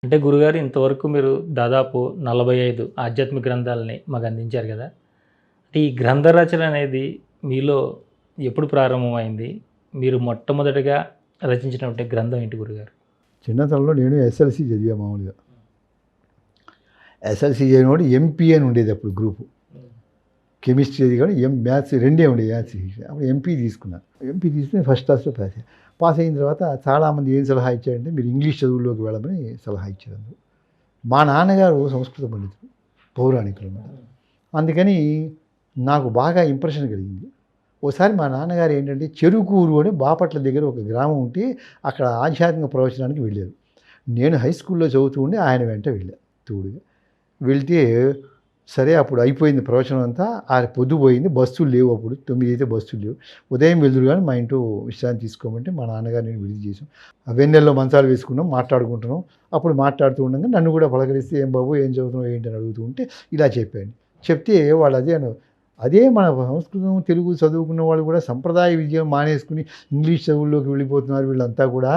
అంటే గురుగారు ఇంతవరకు మీరు దాదాపు 45 ఆధ్యాత్మిక గ్రంథాలని మాకు అందించారు కదా! అంటే ఈ గ్రంథ రచన అనేది మీలో ఎప్పుడు ప్రారంభమైంది? మీరు మొట్టమొదటిగా రచించినటువంటి గ్రంథం ఏంటి గురుగారు? చిన్నతనంలో నేను ఎస్ఎల్సి చదివా మామూలుగా. ఎస్ఎల్సి చదివినప్పుడు ఎంపీ అని ఉండేది అప్పుడు గ్రూపు. కెమిస్ట్రీ అది కూడా మ్యాథ్స్ రెండే ఉండేది, మ్యాథ్స్ అప్పుడు ఎంపీ తీసుకున్నాను. ఎంపీ తీసుకుని ఫస్ట్ క్లాస్లో పాస్ అయ్యాను. పాస్ అయిన తర్వాత చాలామంది ఏం సలహా ఇచ్చారంటే మీరు ఇంగ్లీష్ చదువుల్లోకి వెళ్ళమని సలహా ఇచ్చారు. మా నాన్నగారు సంస్కృత పండితులు, పౌరాణికులు అన్నమాట. అందుకని నాకు బాగా ఇంప్రెషన్ కలిగింది. ఓసారి మా నాన్నగారు ఏంటంటే చెరుకూరు అని బాపట్ల దగ్గర ఒక గ్రామం ఉంటే అక్కడ ఆధ్యాత్మిక ప్రవచనానికి వెళ్ళారు. నేను హై స్కూల్లో చదువుతూ ఉండి ఆయన వెంట వెళ్ళాను తోడుగా. వెళ్తే సరే అప్పుడు అయిపోయింది ప్రవచనం అంతా. పొద్దుపోయింది, బస్సులు లేవు, అప్పుడు 9 అయితే బస్సులు లేవు. ఉదయం వెళ్దురు కానీ మా ఇంట్లో విశ్రాంతి తీసుకోమంటే మా నాన్నగారు నేను విడిది చేసాం. ఆ వెన్నెల్లో మంచాలు వేసుకున్నాం, మాట్లాడుకుంటున్నాం. అప్పుడు మాట్లాడుతూ ఉండగా నన్ను కూడా పలకరిస్తే ఏం బాబు ఏం చదువుతున్నావు ఏంటి అని అడుగుతూ ఉంటే ఇలా చెప్పాను. చెప్తే వాళ్ళు అదే మన సంస్కృతం తెలుగు చదువుకున్న వాళ్ళు కూడా సంప్రదాయ విద్య మానేసుకుని ఇంగ్లీష్ చదువుల్లోకి వెళ్ళిపోతున్నారు వీళ్ళంతా కూడా.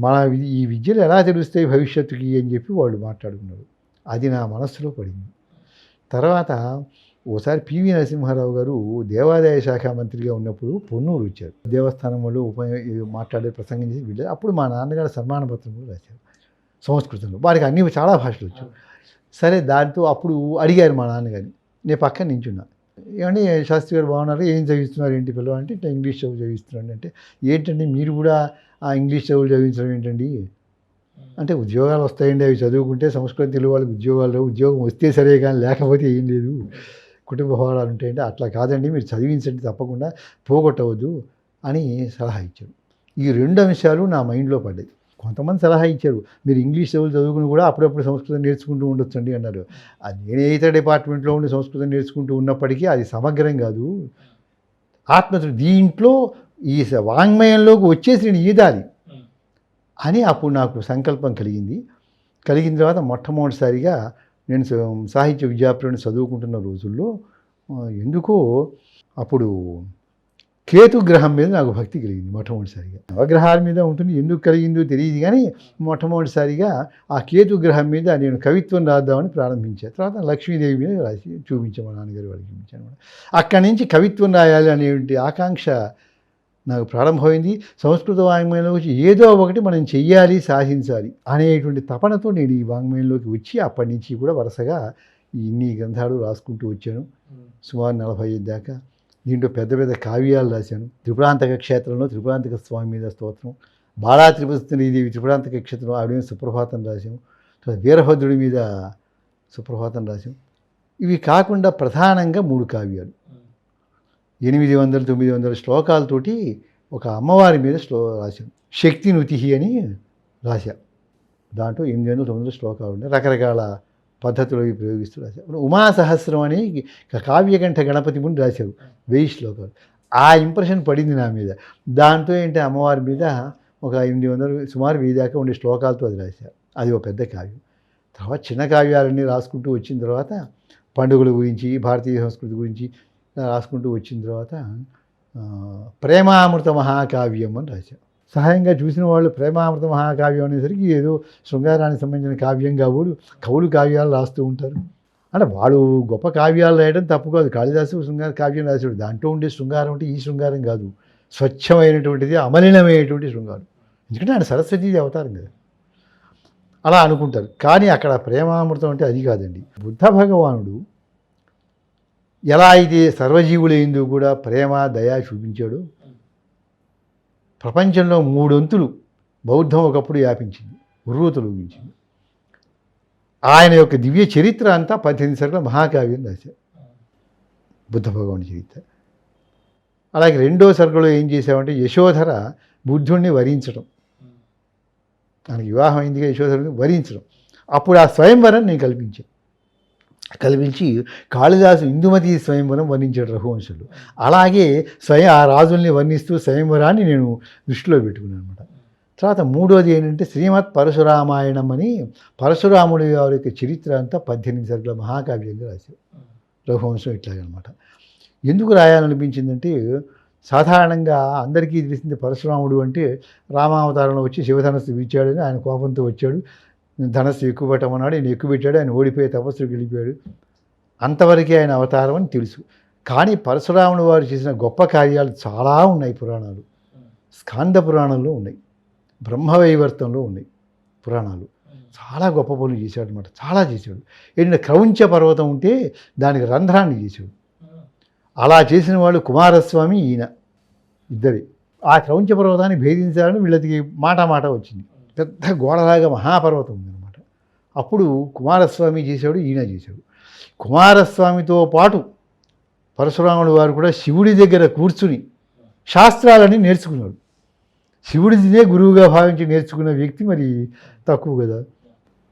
మన ఈ విద్యలు ఎలా తెలుస్తాయి భవిష్యత్తుకి అని చెప్పి వాళ్ళు మాట్లాడుకున్నారు. అది నా మనస్సులో పడింది. తర్వాత ఓసారి పివి నరసింహారావు గారు దేవాదాయ శాఖ మంత్రిగా ఉన్నప్పుడు పొన్నూరు వచ్చారు. దేవస్థానం వాళ్ళు మాట్లాడే ప్రసంగం చేసి వెళ్ళారు. అప్పుడు మా నాన్నగారు సన్మాన పత్రం కూడా రాశారు సంస్కృతంలో. వారికి అన్ని చాలా భాషలు వచ్చాయి. సరే దాంతో అప్పుడు అడిగారు మా నాన్నగారిని, నేను పక్కన నించున్నా. ఏమంటే శాస్త్రి గారు బాగున్నారు, ఏం చదివిస్తున్నారు ఏంటి పిల్లలు అంటే ఇట్లా ఇంగ్లీష్ చదువు చదివిస్తున్నాను అంటే ఏంటండి మీరు కూడా ఆ ఇంగ్లీష్ చదువులు చదివించడం ఏంటండి అంటే ఉద్యోగాలు వస్తాయండి, అవి చదువుకుంటే సంస్కృతం తెలుగు వాళ్ళకి ఉద్యోగాలు, ఉద్యోగం వస్తే సరే కానీ లేకపోతే ఏం లేదు, కుటుంబ వ్యవహారాలు ఉంటాయంటే అట్లా కాదండి మీరు చదివించండి తప్పకుండా పోగొట్టవద్దు అని సలహా ఇచ్చారు. ఈ 2 అంశాలు నా మైండ్లో పడ్డాయి. కొంతమంది సలహా ఇచ్చారు మీరు ఇంగ్లీష్ చదువులు చదువుకుని కూడా అప్పుడప్పుడు సంస్కృతం నేర్చుకుంటూ ఉండొచ్చండి అన్నారు. అది నేనైతే డిపార్ట్మెంట్లో ఉండి సంస్కృతం నేర్చుకుంటూ ఉన్నప్పటికీ అది సమగ్రం కాదు, దీంట్లో ఈ వాంగ్మయంలోకి వచ్చేసి నేను ఈదాలి అని అప్పుడు నాకు సంకల్పం కలిగిన తర్వాత మొట్టమొదటిసారిగా నేను సాహిత్య విద్యాప్రణ చదువుకుంటున్న రోజుల్లో ఎందుకో అప్పుడు కేతుగ్రహం మీద నాకు భక్తి కలిగింది మొట్టమొదటిసారిగా. నవగ్రహాల మీద ఉంటుంది, ఎందుకు కలిగిందో తెలియదు కానీ మొట్టమొదటిసారిగా ఆ కేతుగ్రహం మీద నేను కవిత్వం రాద్దామని ప్రారంభించాను. తర్వాత లక్ష్మీదేవి మీద రాసి చూపించాను, మా నాన్నగారు వాళ్ళకి చూపించాను. అక్కడి నుంచి కవిత్వం రాయాలి అనేటువంటి ఆకాంక్ష నాకు ప్రారంభమైంది. సంస్కృత వాంగ్మయంలో వచ్చి ఏదో ఒకటి మనం చెయ్యాలి, సాధించాలి అనేటువంటి తపనతో నేను ఈ వాంగ్మయంలోకి వచ్చి అప్పటి నుంచి కూడా వరుసగా ఇన్ని గ్రంథాలు రాసుకుంటూ వచ్చాను. సుమారు 45 దాకా. దీంట్లో పెద్ద పెద్ద కావ్యాలు రాశాను. త్రిపురాంతక క్షేత్రంలో త్రిపురాంతక స్వామి మీద స్తోత్రం, బాలా త్రిపురదేవి త్రిపురాంతక క్షేత్రంలో ఆవిడ మీద సుప్రభాతం రాశాము. వీరభద్రుడి మీద సుప్రభాతం రాశాం. ఇవి కాకుండా ప్రధానంగా 3 కావ్యాలు 800-900 శ్లోకాలతోటి ఒక అమ్మవారి మీద రాశాను. శక్తి నుతి అని రాశా. దాంట్లో 800-900 శ్లోకాలు ఉన్నాయి, రకరకాల పద్ధతులు ప్రయోగిస్తూ రాశారు. ఉమాసహస్రం అని కావ్యకంఠ గణపతి ముందు రాశారు 1000 శ్లోకాలు. ఆ ఇంప్రెషన్ పడింది నా మీద. దాంతో ఏంటి అమ్మవారి మీద ఒక 800 సుమారు 1000 దాకా ఉండే శ్లోకాలతో అది రాశారు. అది ఒక పెద్ద కావ్యం. తర్వాత చిన్న కావ్యాలన్నీ రాసుకుంటూ వచ్చిన తర్వాత పండుగల గురించి, భారతీయ సంస్కృతి గురించి రాసుకుంటూ వచ్చిన తర్వాత ప్రేమామృత మహాకావ్యం అని రాశారు. సహాయంగా చూసిన వాళ్ళు ప్రేమామృత మహాకావ్యం అనేసరికి ఏదో శృంగారానికి సంబంధించిన కావ్యం కాబోలు కవులు కావ్యాలు రాస్తూ ఉంటారు. అంటే వాడు గొప్ప కావ్యాలు రాయడం తప్పు కాదు. కాళిదాసు శృంగార కావ్యం రాశాడు. దాంట్లో ఉండే శృంగారం అంటే ఈ శృంగారం కాదు, స్వచ్ఛమైనటువంటిది, అమలినమైనటువంటి శృంగారం. ఎందుకంటే ఆయన సరస్వతీ అవతారం కదా, అలా అనుకుంటారు. కానీ అక్కడ ప్రేమామృతం అంటే అది కాదండి. బుద్ధ భగవానుడు ఎలా అయితే సర్వజీవులందు కూడా ప్రేమ దయ చూపించాడో ప్రపంచంలో 3 వంతులు బౌద్ధం ఒకప్పుడు వ్యాపించింది, ఉర్రూతలూగించింది. ఆయన యొక్క దివ్య చరిత్ర అంతా 18 సరుకుల మహాకావ్యం రాశారు, బుద్ధ భగవాన్ చరిత్ర. అలాగే 2వ సరుకులో ఏం చేశామంటే యశోధర బుద్ధుణ్ణి వరించడం, ఆయనకి వివాహం అయిందిగా యశోధరని వరించడం. అప్పుడు ఆ స్వయంవరం నేను కల్పించి కాళిదాసు ఇందుమతి స్వయంవరం వర్ణించాడు రఘువంశంలో. అలాగే ఆ రాజుల్ని వర్ణిస్తూ స్వయంవరాన్ని నేను దృష్టిలో పెట్టుకున్నాను అనమాట. తర్వాత 3వది ఏంటంటే శ్రీమత్ పరశురామాయణం అని పరశురాముడి వారి యొక్క చరిత్ర అంతా 18 సరుకుల మహాకావ్యంగా రాశారు రఘువంశం. ఇట్లాగనమాట. ఎందుకు రాయాలనిపించిందంటే సాధారణంగా అందరికీ తెలిసింది పరశురాముడు అంటే రామావతారంలో వచ్చి శివధనస్సు విచ్చాడని ఆయన కోపంతో వచ్చాడు, ధనస్సు ఎక్కువ పెట్టమన్నాడు, ఆయన ఎక్కువ పెట్టాడు, ఆయన ఓడిపోయి తపస్సుకు వెళ్ళిపోయాడు, అంతవరకే ఆయన అవతారం అని తెలుసు. కానీ పరశురాముడు వారు చేసిన గొప్ప కార్యాలు చాలా ఉన్నాయి. పురాణాలు స్కాంద పురాణంలో ఉన్నాయి, బ్రహ్మవైవర్తంలో ఉన్నాయి పురాణాలు. చాలా గొప్ప పనులు చేశాడు అనమాట, చాలా చేశాడు. ఏంటంటే క్రౌంచ పర్వతం ఉంటే దానికి రంధ్రాన్ని చేశాడు. అలా చేసిన వాళ్ళు కుమారస్వామి, ఈయన ఇద్దరే. ఆ క్రౌంచ పర్వతాన్ని భేదించాలని వీళ్ళకి మాట వచ్చింది. పెద్ద గోడలాగా మహాపర్వతం ఉందన్నమాట. అప్పుడు కుమారస్వామి చేశాడు, ఈయన చేశాడు. కుమారస్వామితో పాటు పరశురాముడు వారు కూడా శివుడి దగ్గర కూర్చుని శాస్త్రాలని నేర్చుకున్నాడు. శివుడినే గురువుగా భావించి నేర్చుకున్న వ్యక్తి మరి తక్కువ కదా,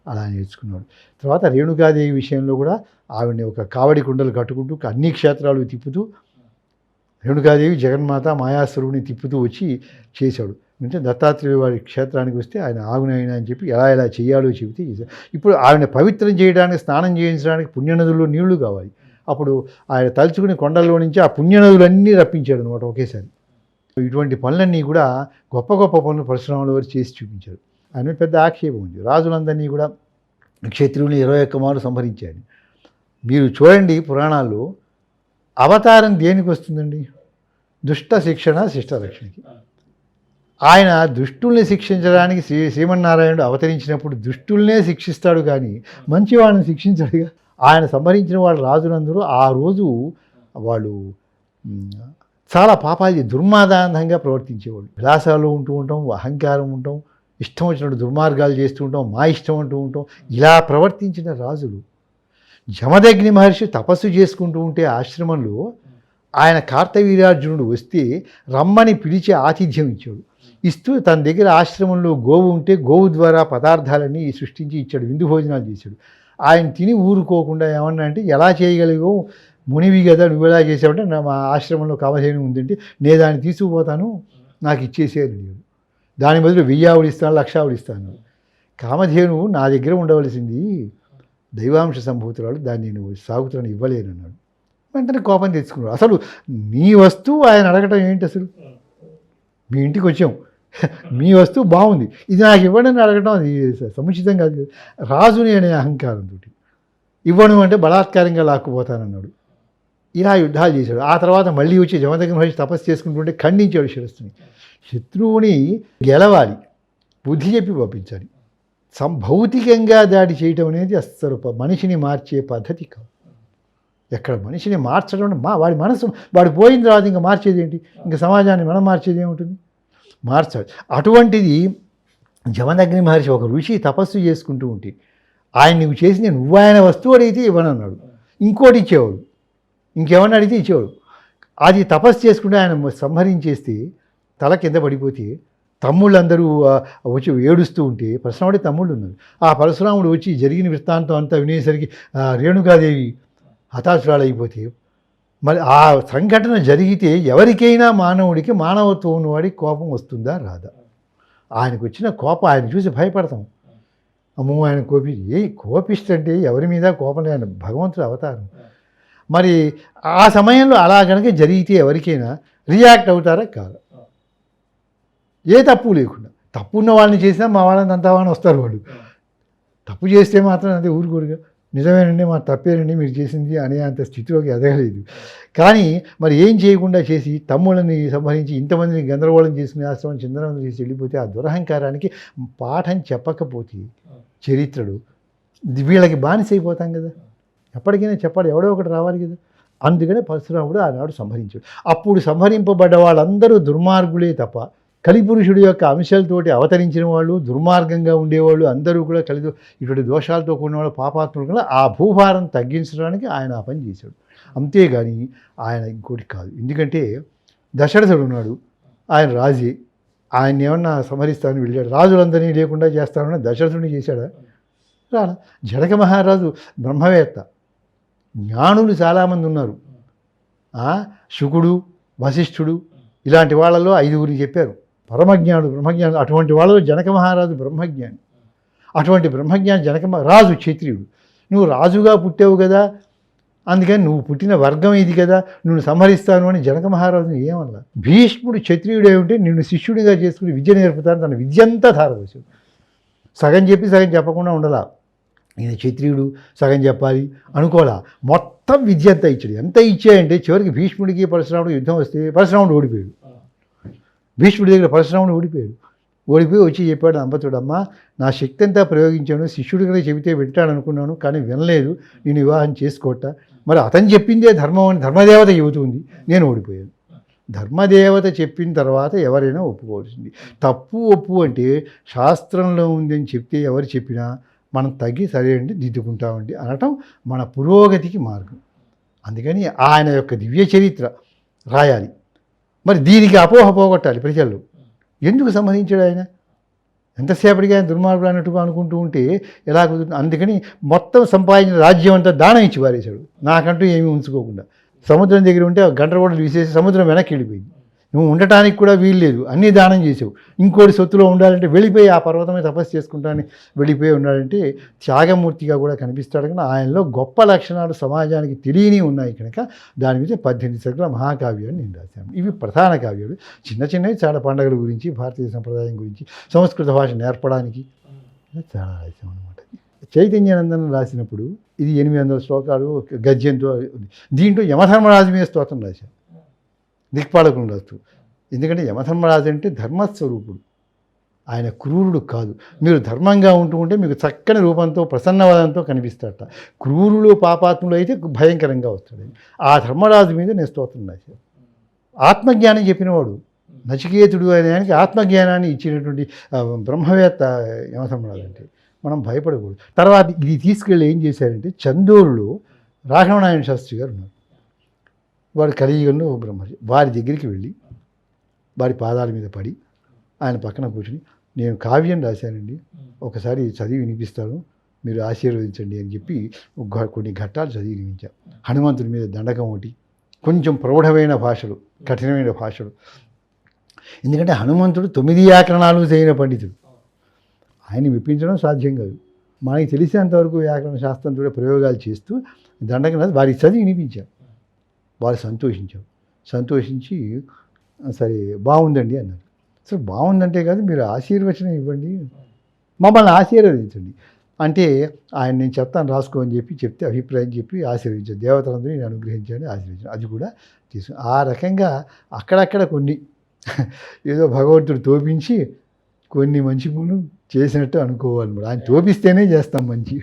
అలా నేర్చుకున్నాడు. తర్వాత రేణుకాదేవి విషయంలో కూడా ఆవిడని ఒక కావడి కుండలు కట్టుకుంటూ అన్ని క్షేత్రాలు తిప్పుతూ, రేణుకాదేవి జగన్మాత మాయాస్వరుడిని తిప్పుతూ వచ్చి చేశాడు. అంటే దత్తాత్రేయ వారి క్షేత్రానికి వస్తే ఆయన ఆగునైనా అని చెప్పి ఎలా చేయాలో చెబితే చేశాడు. ఇప్పుడు ఆవిడ పవిత్రం చేయడానికి, స్నానం చేయించడానికి పుణ్యనదుల్లో నీళ్లు కావాలి. అప్పుడు ఆయన తలుచుకుని కొండల్లో నుంచి ఆ పుణ్యనదులన్నీ రప్పించాడు అనమాట ఒకేసారి. ఇటువంటి పనులన్నీ కూడా గొప్ప గొప్ప పనులు పరశురాముల వారు చేసి చూపించారు. ఆయన పెద్ద ఆక్షేపం ఉంది. రాజులందరినీ కూడా క్షత్రియుని 21 మార్లు సంహరించాడు. మీరు చూడండి పురాణాల్లో అవతారం దేనికి వస్తుందండి? దుష్ట శిక్షణ, శిష్ట రక్షణకి. ఆయన దుష్టుల్ని శిక్షించడానికి శ్రీమన్నారాయణుడు అవతరించినప్పుడు దుష్టుల్నే శిక్షిస్తాడు కానీ మంచి వాళ్ళని శిక్షించాడుగా. ఆయన సంహరించిన వాళ్ళ రాజులందరూ ఆ రోజు వాళ్ళు చాలా పాపాలు దుర్మాదాంతంగా ప్రవర్తించేవాళ్ళు. విలాసాలు ఉంటూ ఉంటాం, అహంకారం ఉంటాం, ఇష్టం వచ్చినట్టు దుర్మార్గాలు చేస్తూ ఉంటాం, మా ఇష్టం అంటూ ఉంటాం. ఇలా ప్రవర్తించిన రాజులు జమదగ్ని మహర్షి తపస్సు చేసుకుంటూ ఉంటే ఆశ్రమంలో ఆయన కార్తవీర్యార్జునుడు వస్తే రమ్మని పిలిచి ఆతిథ్యం ఇచ్చాడు. ఇస్తూ తన దగ్గర ఆశ్రమంలో గోవు ఉంటే గోవు ద్వారా పదార్థాలన్నీ సృష్టించి ఇచ్చాడు, విందు భోజనాలు చేశాడు. ఆయన తిని ఊరుకోకుండా ఏమన్నా అంటే ఎలా చేయగలిగో, మునివి కదా నువ్వు ఎలా చేసావంటే మా ఆశ్రమంలో కామధేను ఉందంటే నేను దాన్ని తీసుకుపోతాను, నాకు ఇచ్చేసేది లేదు, దాని బదులు 1000 ఆవులు ఇస్తాను, 1,00,000 ఆవులు ఇస్తాను. కామధేను నా దగ్గర ఉండవలసింది, దైవాంశ సంభూతురాలు, దాన్ని నేను సాగుతాను ఇవ్వలేను అన్నాడు. వెంటనే కోపం తెచ్చుకున్నాడు. అసలు నీ వస్తువు ఆయన అడగటం ఏంటి? అసలు మీ ఇంటికి వచ్చాం, మీ వస్తువు బాగుంది, ఇది నాకు ఇవ్వడని అడగటం అది సముచితం కాదు. రాజుని అనే అహంకారంతో ఇవ్వను అంటే బలాత్కారంగా లాక్కుపోతానన్నాడు. ఇలా యుద్ధాలు చేశాడు. ఆ తర్వాత మళ్ళీ వచ్చి జమదగ్ని మహర్షి తపస్సు చేసుకుంటుంటే ఖండించాడు శిరస్సుని. శత్రువుని గెలవాలి, బుద్ధి చెప్పి పంపించాలి. భౌతికంగా దాడి చేయటం అనేది అస్సలు మనిషిని మార్చే పద్ధతి కాదు. ఎక్కడ మనిషిని మార్చడం వాడి మనసు వాడు పోయిన తర్వాత ఇంకా మార్చేది ఏంటి? ఇంకా సమాజాన్ని మనం మార్చేది ఏముంటుంది? మార్చాలి. అటువంటిది జమదగ్ని మహర్షి ఒక ఋషి తపస్సు చేసుకుంటూ ఉంటే ఆయన నువ్వు చేసి నువ్వు ఆయన వస్తువు అడిగితే ఇవ్వనన్నాడు, ఇంకోటి ఇచ్చేవాడు, ఇంకేమన్నా అడిగితే ఇచ్చేవాడు. అది తపస్సు చేసుకుంటే ఆయన సంహరించేస్తే తల కింద పడిపోతే తమ్ముళ్ళందరూ వచ్చి ఏడుస్తూ ఉంటే పరశురాముడి తమ్ముళ్ళు ఉన్నారు. ఆ పరశురాముడు వచ్చి జరిగిన వృత్తాంతం అంతా వినేసరికి రేణుకాదేవి హతాశురాలైపోతే మరి ఆ సంఘటన జరిగితే ఎవరికైనా మానవుడికి మానవత్వం ఉన్నవాడికి కోపం వస్తుందా రాదా? ఆయనకు వచ్చిన కోపం ఆయన చూసి భయపడతాం. అమ్మో ఆయన కోపిస్తుంటే ఎవరి మీద కోపం లేని భగవంతుడు అవతారం. మరి ఆ సమయంలో అలా కనుక జరిగితే ఎవరికైనా రియాక్ట్ అవుతారా కాదా? ఏ తప్పు లేకుండా, తప్పు ఉన్న వాళ్ళని చేసినా మా వాళ్ళని అంతా వాళ్ళని వస్తారు. వాళ్ళు తప్పు చేస్తే మాత్రం అదే ఊరుకోరుగా, నిజమేనండి మా తప్పేనండి మీరు చేసింది అనే అంత స్థితిలోకి ఎదగలేదు. కానీ మరి ఏం చేయకుండా చేసి తమ్ముళ్ళని సంహరించి ఇంతమందిని గందరగోళం చేసుకుని ఆశ్రమం చిందనం చేసి వెళ్ళిపోతే ఆ దురహంకారానికి పాఠం చెప్పకపోతే చరిత్రడు వీళ్ళకి బానిసైపోతాం కదా. ఎప్పటికైనా చెప్పాలి, ఎవడో ఒకటి రావాలి కదా. అందుకనే పరశురాముడు ఆనాడు సంహరించాడు. అప్పుడు సంహరింపబడ్డ వాళ్ళందరూ దుర్మార్గులే తప్ప కలిపురుషుడి యొక్క అంశాలతోటి అవతరించిన వాళ్ళు, దుర్మార్గంగా ఉండేవాళ్ళు అందరూ కూడా ఇటువంటి దోషాలతో కూడిన వాళ్ళు, పాపాత్ములు కూడా ఆ భూభారం తగ్గించడానికి ఆయన ఆ పని చేశాడు. అంతేగాని ఆయన ఇంకోటి కాదు. ఎందుకంటే దశరథుడు ఉన్నాడు, ఆయన రాజే, ఆయన ఏమన్నా సంహరిస్తానని వెళ్ళాడు. రాజులందరినీ లేకుండా చేస్తానని దశరథుడిని చేశాడా? రానా. జనక మహారాజు బ్రహ్మవేత్త, జ్ఞానులు చాలామంది ఉన్నారు. శుకుడు, వశిష్ఠుడు ఇలాంటి వాళ్ళలో 5గురిని చెప్పారు. పరమజ్ఞానుడు, బ్రహ్మజ్ఞానుడు. అటువంటి వాళ్ళలో జనక మహారాజు బ్రహ్మజ్ఞాని. అటువంటి బ్రహ్మజ్ఞాని రాజు క్షత్రియుడు. నువ్వు రాజుగా పుట్టావు కదా, అందుకని నువ్వు పుట్టిన వర్గం ఇది కదా, నువ్వు సంహరిస్తాను అని జనక మహారాజుని ఏమన్నా. భీష్ముడు క్షత్రియుడే ఉంటే నిన్ను శిష్యుడిగా చేసుకుని విద్య నేర్పుతాను, తన విద్య అంతా ధారపోసాడు. సగం చెప్పి సగం చెప్పకుండా ఉండాల. ఈయన క్షత్రియుడు సగం చెప్పాలి అనుకోవాలా, మొత్తం విద్య అంతా ఇచ్చాడు. ఎంత ఇచ్చాయంటే చివరికి భీష్ముడికి పరశురాముడు యుద్ధం వస్తే పరశురాముడు ఓడిపోయాడు. భీష్ముడి దగ్గర పరశురాముడు ఓడిపోయి వచ్చి చెప్పాడు అంబతుడు, అమ్మ నా శక్తి అంతా ప్రయోగించాను, శిష్యుడిగా చెబితే వింటాడు అనుకున్నాను, కానీ వినలేదు, నేను వివాహం చేసుకోట. మరి అతను చెప్పిందే ధర్మం అని ధర్మదేవత చెబుతుంది, నేను ఓడిపోయాను. ధర్మదేవత చెప్పిన తర్వాత ఎవరైనా ఒప్పుకోవాల్సింది. తప్పు ఒప్పు అంటే శాస్త్రంలో ఉందని చెప్తే ఎవరు చెప్పినా మనం తగ్గి సరైన దిద్దుకుంటామండి అనటం మన పురోగతికి మార్గం. అందుకని ఆయన యొక్క దివ్య చరిత్ర రాయాలి. మరి దీనికి అపోహ పోగొట్టాలి ప్రజల్లో. ఎందుకు సంబంధించాడు ఆయన? ఎంతసేపటికి ఆయన దుర్మార్గుడు అన్నట్టుగా అనుకుంటూ ఉంటే ఎలా కుదురుతుంది? అందుకని మొత్తం సంపాదించిన రాజ్యం అంతా దానం ఇచ్చి పారేశాడు, నాకంటూ ఏమీ ఉంచుకోకుండా. సముద్రం దగ్గర ఉంటే గంట కూడా విసేసి సముద్రం వెనక్కి వెళ్ళిపోయింది. నువ్వు ఉండటానికి కూడా వీలు లేదు, అన్నీ దానం చేసావు. ఇంకోటి సొత్తులో ఉండాలంటే వెళ్ళిపోయి ఆ పర్వతమే తపస్సు చేసుకుంటానని వెళ్ళిపోయి ఉన్నాడంటే త్యాగమూర్తిగా కూడా కనిపిస్తాడు. కనుక ఆయనలో గొప్ప లక్షణాలు సమాజానికి తెలియని ఉన్నాయి కనుక దాని మీద 18 సరుకుల మహాకావ్యాన్ని నేను రాశాను. ఇవి ప్రధాన కావ్యాలు. చిన్న చిన్నవి చాలా పండుగల గురించి, భారతీయ సంప్రదాయం గురించి, సంస్కృత భాష నేర్పడానికి చాలా రాశాం అనమాట. చైతన్యానందనం రాసినప్పుడు ఇది 800 శ్లోకాలు గద్యంతో. దీంట్లో యమధర్మరాజు మీద స్తోత్రం రాశాను, దిక్పాలకులు రాస్తూ. ఎందుకంటే యమధర్మరాజు అంటే ధర్మస్వరూపుడు, ఆయన క్రూరుడు కాదు. మీరు ధర్మంగా ఉంటూ ఉంటే మీకు చక్కని రూపంతో ప్రసన్నవాదంతో కనిపిస్తాడట. క్రూరులు పాపాత్ములు అయితే భయంకరంగా వస్తాడు. ఆ ధర్మరాజు మీద నేను స్తోత్రం రాశాను. ఆత్మజ్ఞానం చెప్పినవాడు నచికేతుడు అనే ఆయనకి ఆత్మజ్ఞానాన్ని ఇచ్చినటువంటి బ్రహ్మవేత్త యమధర్మరాజు అంటే మనం భయపడకూడదు. తర్వాత ఇది తీసుకెళ్ళి ఏం చేశారంటే చందోరులో రాఘవనారాయణ శాస్త్రి గారు ఉన్నారు, వాడు కలియుగంలో బ్రహ్మర్షి. వారి దగ్గరికి వెళ్ళి వారి పాదాల మీద పడి ఆయన పక్కన కూర్చుని, నేను కావ్యం రాశానండి, ఒకసారి చదివి వినిపిస్తాను, మీరు ఆశీర్వదించండి అని చెప్పి కొన్ని ఘట్టాలు చదివి వినిపించాం. హనుమంతుడి మీద దండకం ఒకటి, కొంచెం ప్రౌఢమైన భాషలు, కఠినమైన భాషలు. ఎందుకంటే హనుమంతుడు 9 వ్యాకరణాలు చేయన పండితుడు, ఆయన మెప్పించడం సాధ్యం కాదు. మనకి తెలిసేంతవరకు వ్యాకరణ శాస్త్రంతో ప్రయోగాలు చేస్తూ దండకం వారికి చదివి వినిపించాం. వారు సంతోషించి సరే బాగుందండి అన్నారు. సరే బాగుందంటే కాదు, మీరు ఆశీర్వచనం ఇవ్వండి, మమ్మల్ని ఆశీర్వదించండి అంటే ఆయన నేను చెప్తాను రాసుకో అని చెప్తే అభిప్రాయం చెప్పి ఆశీర్వదించాను. దేవతలందరూ నేను అనుగ్రహించాను, ఆశీర్వదించాను. అది కూడా తీసుకు ఆ రకంగా అక్కడక్కడ కొన్ని ఏదో భగవంతుడు తోపించి కొన్ని మంచి పనులు చేసినట్టు అనుకోవాలి. ఆయన తోపిస్తేనే చేస్తాం మంచి.